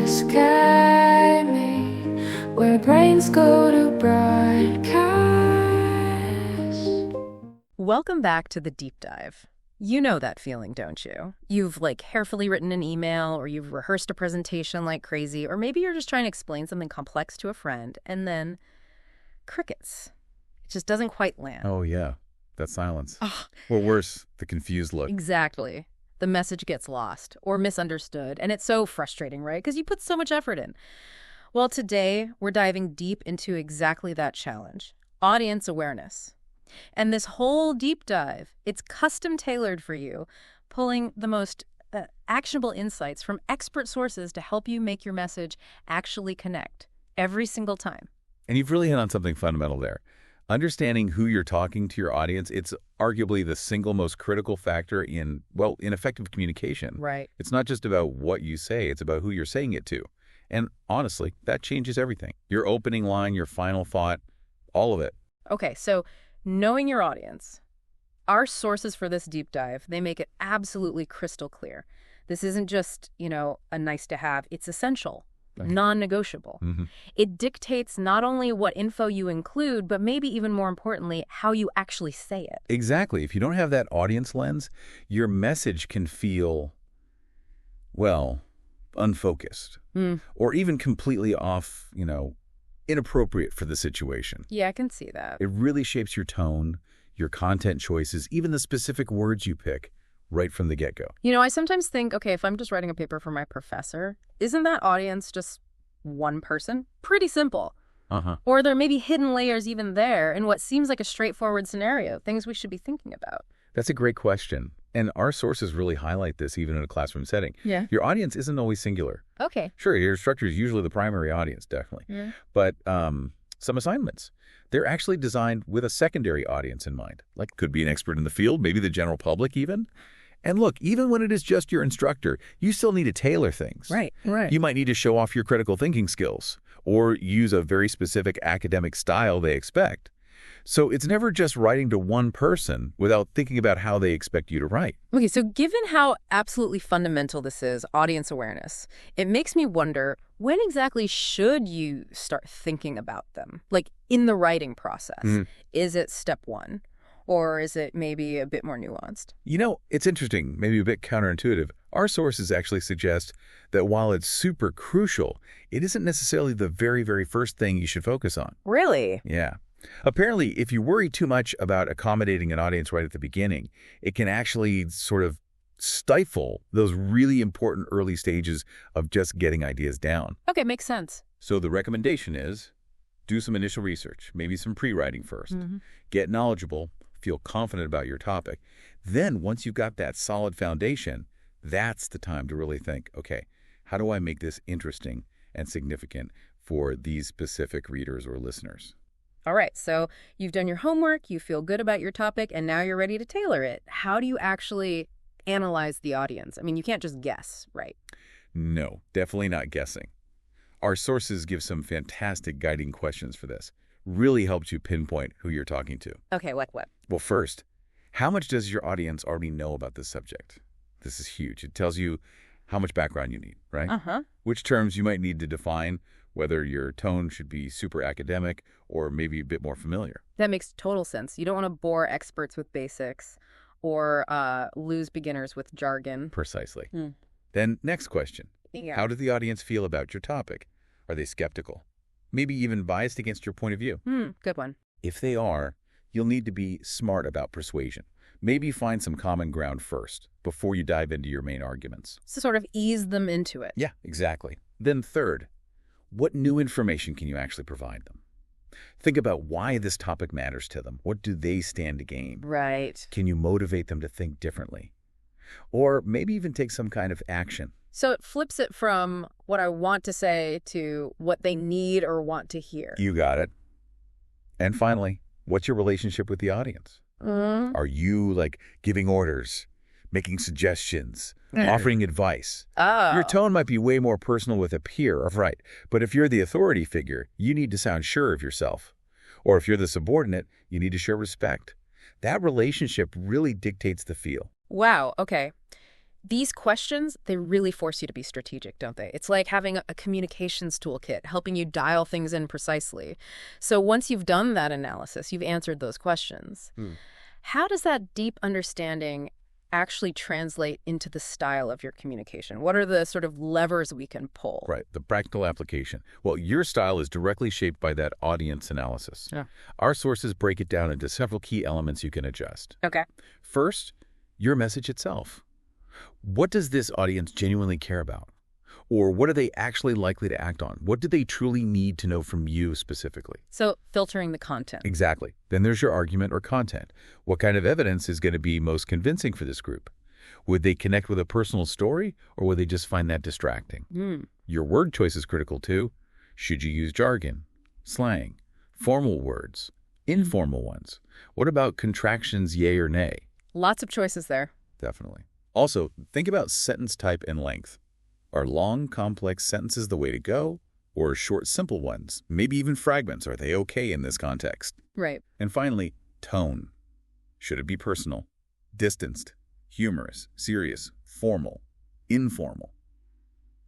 sky me, where brains go to broadcast. Welcome back to the deep dive. You know that feeling, don't you? You've carefully written an email, or you've rehearsed a presentation like crazy, or maybe you're just trying to explain something complex to a friend, and then crickets. It just doesn't quite land. Oh, yeah. That silence. Ugh. Or worse, the confused look. Exactly. The message gets lost or misunderstood, and it's so frustrating, right? Because you put so much effort in. Well, today we're diving deep into exactly that challenge, audience awareness. And this whole deep dive, it's custom tailored for you, pulling the most actionable insights from expert sources to help you make your message actually connect every single time. And you've really hit on something fundamental there. Understanding who you're talking to your audience, it's arguably the single most critical factor in effective communication. Right. It's not just about what you say, it's about who you're saying it to. And honestly, that changes everything. Your opening line, your final thought, all of it. Okay, so knowing your audience, our sources for this deep dive, they make it absolutely crystal clear. This isn't just, a nice to have, it's essential. Non-negotiable. Mm-hmm. It dictates not only what info you include, but maybe even more importantly, how you actually say it. Exactly. If you don't have that audience lens, your message can feel, unfocused. Or even completely off, inappropriate for the situation. Yeah, I can see that. It really shapes your tone, your content choices, even the specific words you pick right from the get-go. I sometimes think, okay, if I'm just writing a paper for my professor, isn't that audience just one person? Pretty simple. Or there may be hidden layers even there in what seems like a straightforward scenario, things we should be thinking about. That's a great question. And our sources really highlight this even in a classroom setting. Yeah. Your audience isn't always singular. Okay. Sure, your instructor is usually the primary audience, definitely. Yeah. But some assignments, they're actually designed with a secondary audience in mind. Could be an expert in the field, maybe the general public even. And look, even when it is just your instructor, you still need to tailor things. Right. You might need to show off your critical thinking skills or use a very specific academic style they expect. So it's never just writing to one person without thinking about how they expect you to write. Okay, so given how absolutely fundamental this is, audience awareness, it makes me wonder, when exactly should you start thinking about them? In the writing process. Is it step one? Or is it maybe a bit more nuanced? It's interesting, maybe a bit counterintuitive. Our sources actually suggest that while it's super crucial, it isn't necessarily the very, very first thing you should focus on. Really? Yeah. Apparently, if you worry too much about accommodating an audience right at the beginning, it can actually sort of stifle those really important early stages of just getting ideas down. Okay, makes sense. So the recommendation is do some initial research, maybe some pre-writing first. Get knowledgeable, feel confident about your topic. Then once you've got that solid foundation, that's the time to really think, okay, how do I make this interesting and significant for these specific readers or listeners? All right, so you've done your homework, you feel good about your topic, and now you're ready to tailor it. How do you actually analyze the audience? I mean, you can't just guess, right? No, definitely not guessing. Our sources give some fantastic guiding questions for this. Really helps you pinpoint who you're talking to. Okay, what? Well, first, how much does your audience already know about this subject? This is huge. It tells you how much background you need, right? Which terms you might need to define, whether your tone should be super academic or maybe a bit more familiar. That makes total sense. You don't want to bore experts with basics or lose beginners with jargon. Precisely. Then next question. Yeah. How does the audience feel about your topic? Are they skeptical? Maybe even biased against your point of view? Good one. If they are, you'll need to be smart about persuasion. Maybe find some common ground first before you dive into your main arguments. So sort of ease them into it. Yeah, exactly. Then third, what new information can you actually provide them? Think about why this topic matters to them. What do they stand to gain? Right. Can you motivate them to think differently? Or maybe even take some kind of action. So it flips it from what I want to say to what they need or want to hear. You got it. And finally, what's your relationship with the audience? Are you giving orders, making suggestions, offering advice? Your tone might be way more personal with a peer, right? But if you're the authority figure, you need to sound sure of yourself. Or if you're the subordinate, you need to show respect. That relationship really dictates the feel. Wow, okay. These questions, they really force you to be strategic, don't they? It's like having a communications toolkit, helping you dial things in precisely. So once you've done that analysis, you've answered those questions. How does that deep understanding actually translate into the style of your communication? What are the sort of levers we can pull? Right, the practical application. Well, your style is directly shaped by that audience analysis. Yeah. Our sources break it down into several key elements you can adjust. Okay. First, your message itself. What does this audience genuinely care about? Or what are they actually likely to act on? What do they truly need to know from you specifically? So filtering the content. Exactly. Then there's your argument or content. What kind of evidence is going to be most convincing for this group? Would they connect with a personal story, or would they just find that distracting? Your word choice is critical too. Should you use jargon, slang, formal words, informal ones? What about contractions, yay or nay? Lots of choices there. Definitely. Also, think about sentence type and length. Are long, complex sentences the way to go? Or short, simple ones? Maybe even fragments. Are they okay in this context? Right. And finally, tone. Should it be personal, distanced, humorous, serious, formal, informal?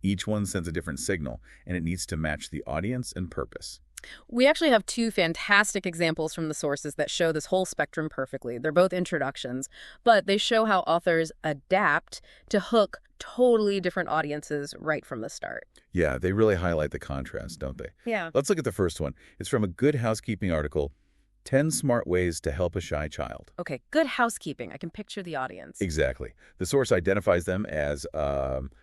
Each one sends a different signal, and it needs to match the audience and purpose. We actually have two fantastic examples from the sources that show this whole spectrum perfectly. They're both introductions, but they show how authors adapt to hook totally different audiences right from the start. Yeah, they really highlight the contrast, don't they? Yeah. Let's look at the first one. It's from a Good Housekeeping article, 10 Smart Ways to Help a Shy Child. Okay, good housekeeping. I can picture the audience. Exactly. The source identifies them as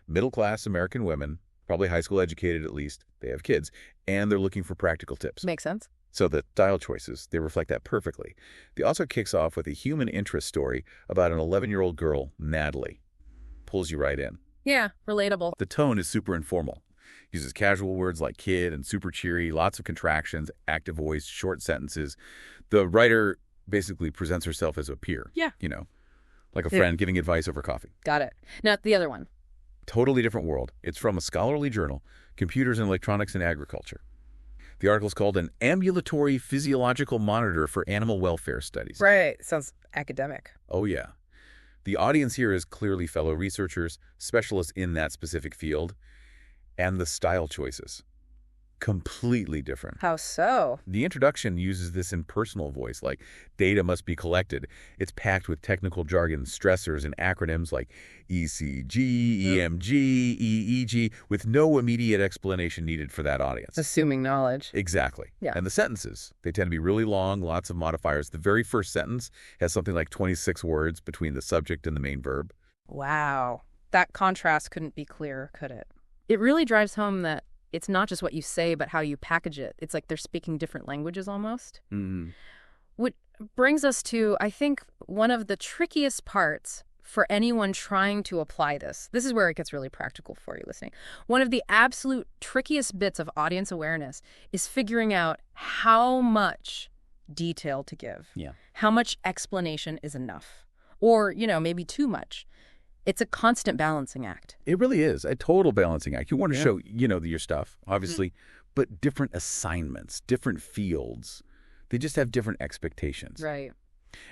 middle-class American women, probably high school educated at least. They have kids, and they're looking for practical tips. Makes sense. So the style choices, they reflect that perfectly. The author kicks off with a human interest story about an 11-year-old girl, Natalie. Pulls you right in. Yeah, relatable. The tone is super informal. Uses casual words like kid and super cheery, lots of contractions, active voice, short sentences. The writer basically presents herself as a peer. Yeah. Like a friend giving advice over coffee. Got it. Now, the other one. Totally different world. It's from a scholarly journal, Computers and Electronics in Agriculture. The article is called An Ambulatory Physiological Monitor for Animal Welfare Studies. Right. Sounds academic. Oh, yeah. The audience here is clearly fellow researchers, specialists in that specific field, and the style choices. Completely different. How so? The introduction uses this impersonal voice, like data must be collected. It's packed with technical jargon, stressors, and acronyms like ECG, EMG, EEG, with no immediate explanation needed for that audience. Assuming knowledge. Exactly. Yeah. And the sentences, they tend to be really long, lots of modifiers. The very first sentence has something like 26 words between the subject and the main verb. Wow. That contrast couldn't be clearer, could it? It really drives home that it's not just what you say, but how you package it. It's like they're speaking different languages almost. What brings us to, I think, one of the trickiest parts for anyone trying to apply this. This is where it gets really practical for you listening. One of the absolute trickiest bits of audience awareness is figuring out how much detail to give. Yeah. How much explanation is enough. Or, maybe too much. It's a constant balancing act. It really is a total balancing act. You want to show, your stuff, obviously, but different assignments, different fields, they just have different expectations. Right.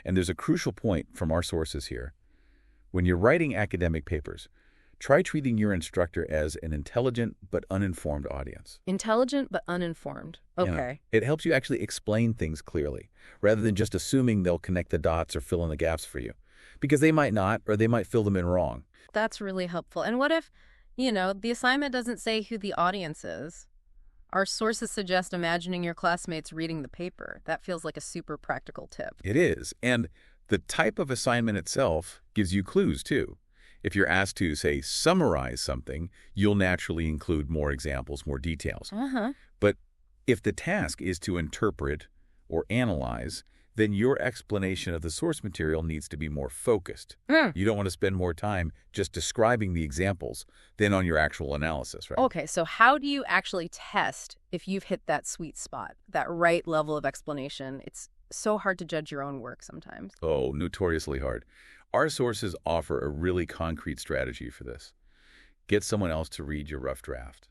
And there's a crucial point from our sources here. When you're writing academic papers, try treating your instructor as an intelligent but uninformed audience. Intelligent but uninformed. Okay. It helps you actually explain things clearly, rather than just assuming they'll connect the dots or fill in the gaps for you. Because they might not, or they might fill them in wrong. That's really helpful. And what if, the assignment doesn't say who the audience is? Our sources suggest imagining your classmates reading the paper. That feels like a super practical tip. It is. And the type of assignment itself gives you clues, too. If you're asked to, say, summarize something, you'll naturally include more examples, more details. But if the task is to interpret or analyze, then your explanation of the source material needs to be more focused. You don't want to spend more time just describing the examples than on your actual analysis, right? Okay, so how do you actually test if you've hit that sweet spot, that right level of explanation? It's so hard to judge your own work sometimes. Oh, notoriously hard. Our sources offer a really concrete strategy for this. Get someone else to read your rough draft.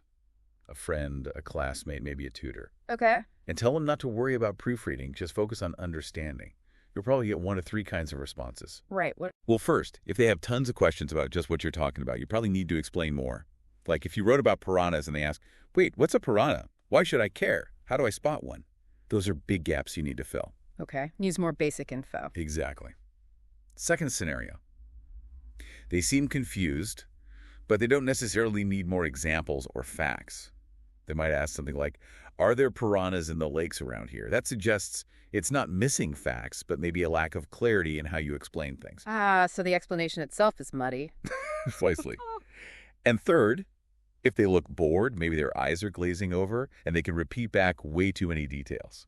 A friend, a classmate, maybe a tutor. Okay. And tell them not to worry about proofreading, just focus on understanding. you'll probably get one of three kinds of responses. Right. What? Well, first, if they have tons of questions about just what you're talking about, you probably need to explain more. Like if you wrote about piranhas and they ask, wait, what's a piranha? Why should I care? How do I spot one? Those are big gaps you need to fill. Okay. Use more basic info. Exactly. Second scenario. They seem confused, but they don't necessarily need more examples or facts. They might ask something like, are there piranhas in the lakes around here? That suggests it's not missing facts, but maybe a lack of clarity in how you explain things. Ah, so the explanation itself is muddy. Precisely. And third, if they look bored, maybe their eyes are glazing over, and they can repeat back way too many details.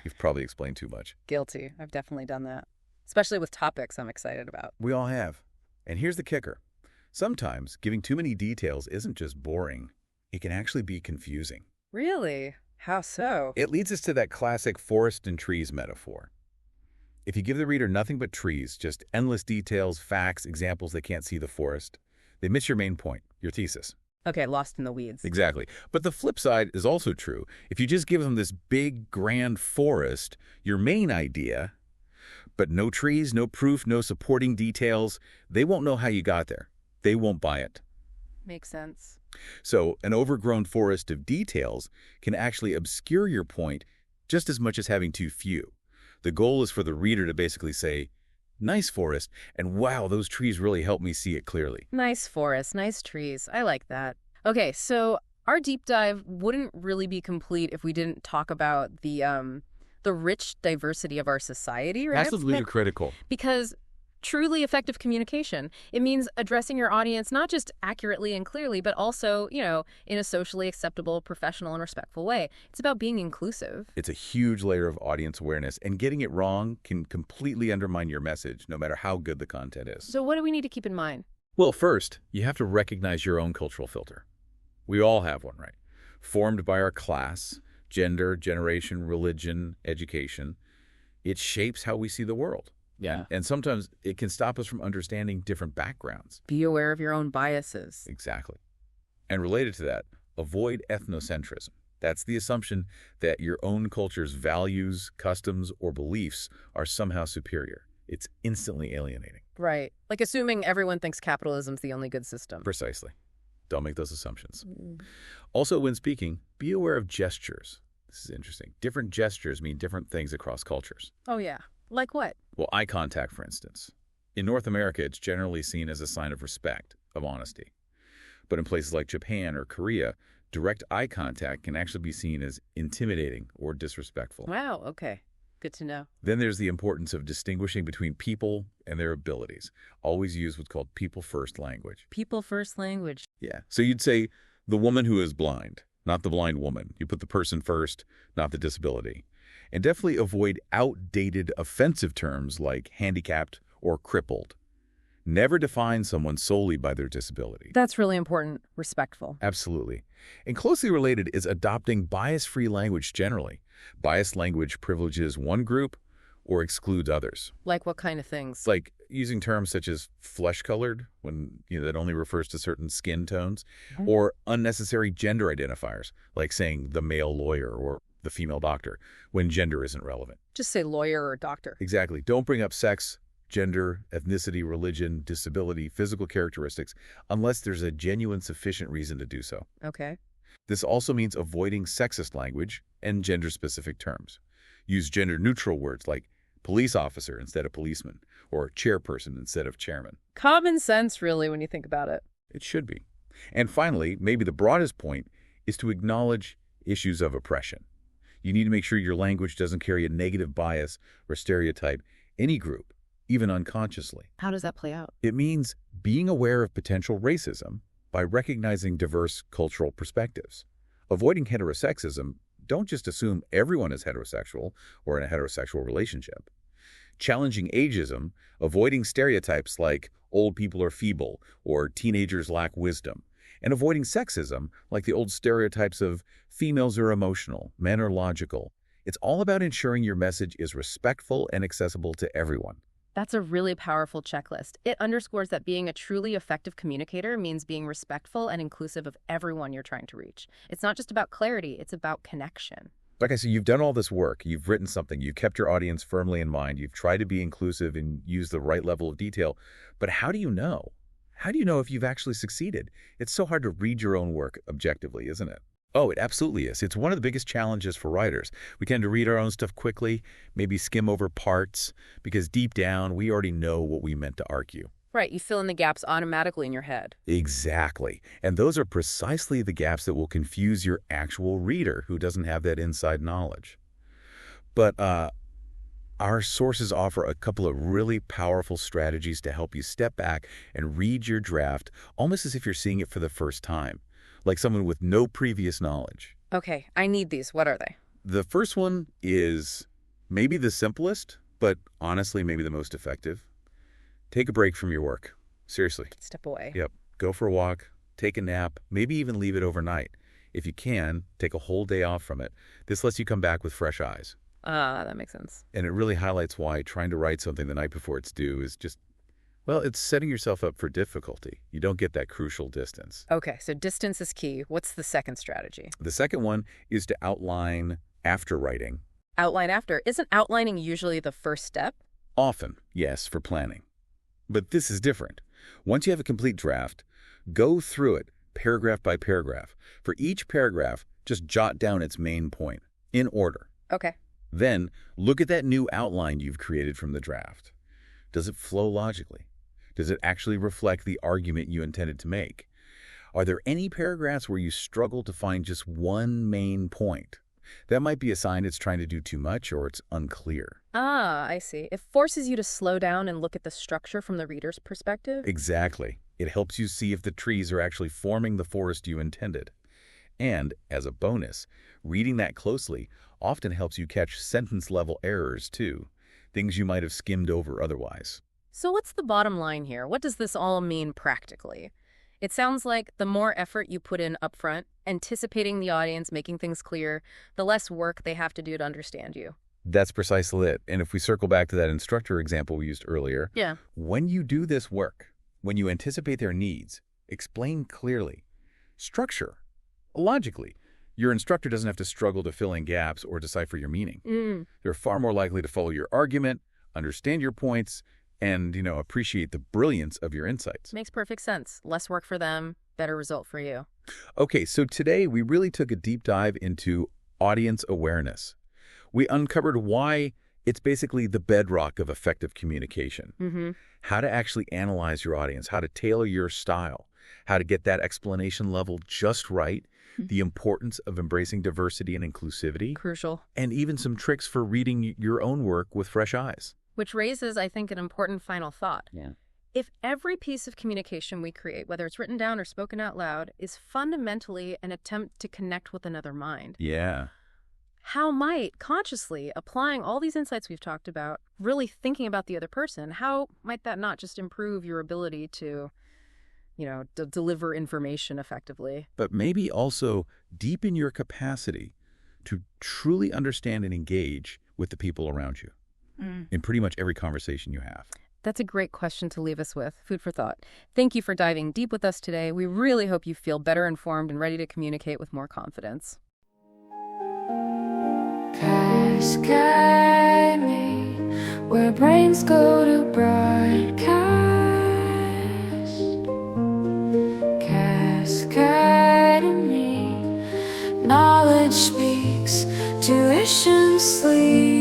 You've probably explained too much. Guilty. I've definitely done that. Especially with topics I'm excited about. We all have. And here's the kicker. Sometimes giving too many details isn't just boring. It can actually be confusing. Really? How so? It leads us to that classic forest and trees metaphor. If you give the reader nothing but trees, just endless details, facts, examples they can't see the forest, they miss your main point, your thesis. Okay, lost in the weeds. Exactly. But the flip side is also true. If you just give them this big, grand forest, your main idea, but no trees, no proof, no supporting details, they won't know how you got there. They won't buy it. Makes sense. So an overgrown forest of details can actually obscure your point just as much as having too few. The goal is for the reader to basically say, nice forest, and wow, those trees really help me see it clearly. Nice forest, nice trees. I like that. Okay, so our deep dive wouldn't really be complete if we didn't talk about the rich diversity of our society, right? Absolutely critical. Because truly effective communication, it means addressing your audience not just accurately and clearly, but also, in a socially acceptable, professional, and respectful way. It's about being inclusive. It's a huge layer of audience awareness, and getting it wrong can completely undermine your message, no matter how good the content is. So what do we need to keep in mind? Well, first, you have to recognize your own cultural filter. We all have one, right? Formed by our class, gender, generation, religion, education. It shapes how we see the world. Yeah. And sometimes it can stop us from understanding different backgrounds. Be aware of your own biases. Exactly. And related to that, avoid ethnocentrism. That's the assumption that your own culture's values, customs, or beliefs are somehow superior. It's instantly alienating. Right. Like assuming everyone thinks capitalism's the only good system. Precisely. Don't make those assumptions. Also, when speaking, be aware of gestures. This is interesting. Different gestures mean different things across cultures. Oh, yeah. Like what? Well, eye contact, for instance. In North America, it's generally seen as a sign of respect, of honesty. But in places like Japan or Korea, direct eye contact can actually be seen as intimidating or disrespectful. Wow, okay. Good to know. Then there's the importance of distinguishing between people and their abilities. Always use what's called people-first language. People-first language. Yeah. So you'd say the woman who is blind, not the blind woman. You put the person first, not the disability. And definitely avoid outdated offensive terms like handicapped or crippled. Never define someone solely by their disability. That's really important. Respectful. Absolutely. And closely related is adopting bias-free language generally. Biased language privileges one group or excludes others. Like what kind of things? Like using terms such as flesh-colored, when that only refers to certain skin tones, or unnecessary gender identifiers, like saying the male lawyer or the female doctor, when gender isn't relevant. Just say lawyer or doctor. Exactly. Don't bring up sex, gender, ethnicity, religion, disability, physical characteristics, unless there's a genuine sufficient reason to do so. Okay. This also means avoiding sexist language and gender-specific terms. Use gender-neutral words like police officer instead of policeman, or chairperson instead of chairman. Common sense, really, when you think about it. It should be. And finally, maybe the broadest point is to acknowledge issues of oppression. You need to make sure your language doesn't carry a negative bias or stereotype any group, even unconsciously. How does that play out? It means being aware of potential racism by recognizing diverse cultural perspectives. Avoiding heterosexism, don't just assume everyone is heterosexual or in a heterosexual relationship. Challenging ageism, avoiding stereotypes like old people are feeble or teenagers lack wisdom. And avoiding sexism, like the old stereotypes of females are emotional, men are logical. It's all about ensuring your message is respectful and accessible to everyone. That's a really powerful checklist. It underscores that being a truly effective communicator means being respectful and inclusive of everyone you're trying to reach. It's not just about clarity, it's about connection. Like I said, you've done all this work. You've written something. You've kept your audience firmly in mind. You've tried to be inclusive and use the right level of detail. But how do you know? How do you know if you've actually succeeded? It's so hard to read your own work objectively, isn't it? Oh, it absolutely is. It's one of the biggest challenges for writers. We tend to read our own stuff quickly, maybe skim over parts, because deep down, we already know what we meant to argue. Right, you fill in the gaps automatically in your head. Exactly. And those are precisely the gaps that will confuse your actual reader who doesn't have that inside knowledge. But our sources offer a couple of really powerful strategies to help you step back and read your draft almost as if you're seeing it for the first time, like someone with no previous knowledge. Okay, I need these. What are they? The first one is maybe the simplest, but honestly maybe the most effective. Take a break from your work. Seriously. Step away. Yep. Go for a walk, take a nap, maybe even leave it overnight. If you can, take a whole day off from it. This lets you come back with fresh eyes. That makes sense. And it really highlights why trying to write something the night before it's due is just, well, it's setting yourself up for difficulty. You don't get that crucial distance. Okay, so distance is key. What's the second strategy? The second one is to outline after writing. Outline after. Isn't outlining usually the first step? Often, yes, for planning. But this is different. Once you have a complete draft, go through it paragraph by paragraph. For each paragraph, just jot down its main point, in order. Okay. Then, look at that new outline you've created from the draft. Does it flow logically? Does it actually reflect the argument you intended to make? Are there any paragraphs where you struggle to find just one main point? That might be a sign it's trying to do too much or it's unclear. I see. It forces you to slow down and look at the structure from the reader's perspective? Exactly. It helps you see if the trees are actually forming the forest you intended. And, as a bonus, reading that closely often helps you catch sentence-level errors, too, things you might have skimmed over otherwise. So what's the bottom line here? What does this all mean practically? It sounds like the more effort you put in upfront, anticipating the audience, making things clear, the less work they have to do to understand you. That's precisely it. And if we circle back to that instructor example we used earlier, when you do this work, when you anticipate their needs, explain clearly, structure, logically, your instructor doesn't have to struggle to fill in gaps or decipher your meaning. They're far more likely to follow your argument, understand your points, and, appreciate the brilliance of your insights. Makes perfect sense. Less work for them, better result for you. Okay, so today we really took a deep dive into audience awareness. We uncovered why it's basically the bedrock of effective communication. How to actually analyze your audience, how to tailor your style, how to get that explanation level just right, the importance of embracing diversity and inclusivity. Crucial. And even some tricks for reading your own work with fresh eyes. Which raises, I think, an important final thought. Yeah. If every piece of communication we create, whether it's written down or spoken out loud, is fundamentally an attempt to connect with another mind, Yeah. how might consciously applying all these insights we've talked about, really thinking about the other person, how might that not just improve your ability to, deliver information effectively? But maybe also deepen your capacity to truly understand and engage with the people around you in pretty much every conversation you have. That's a great question to leave us with. Food for thought. Thank you for diving deep with us today. We really hope you feel better informed and ready to communicate with more confidence. Cascade me where brains go to broadcast. Cascade me, knowledge speaks, tuition sleeps.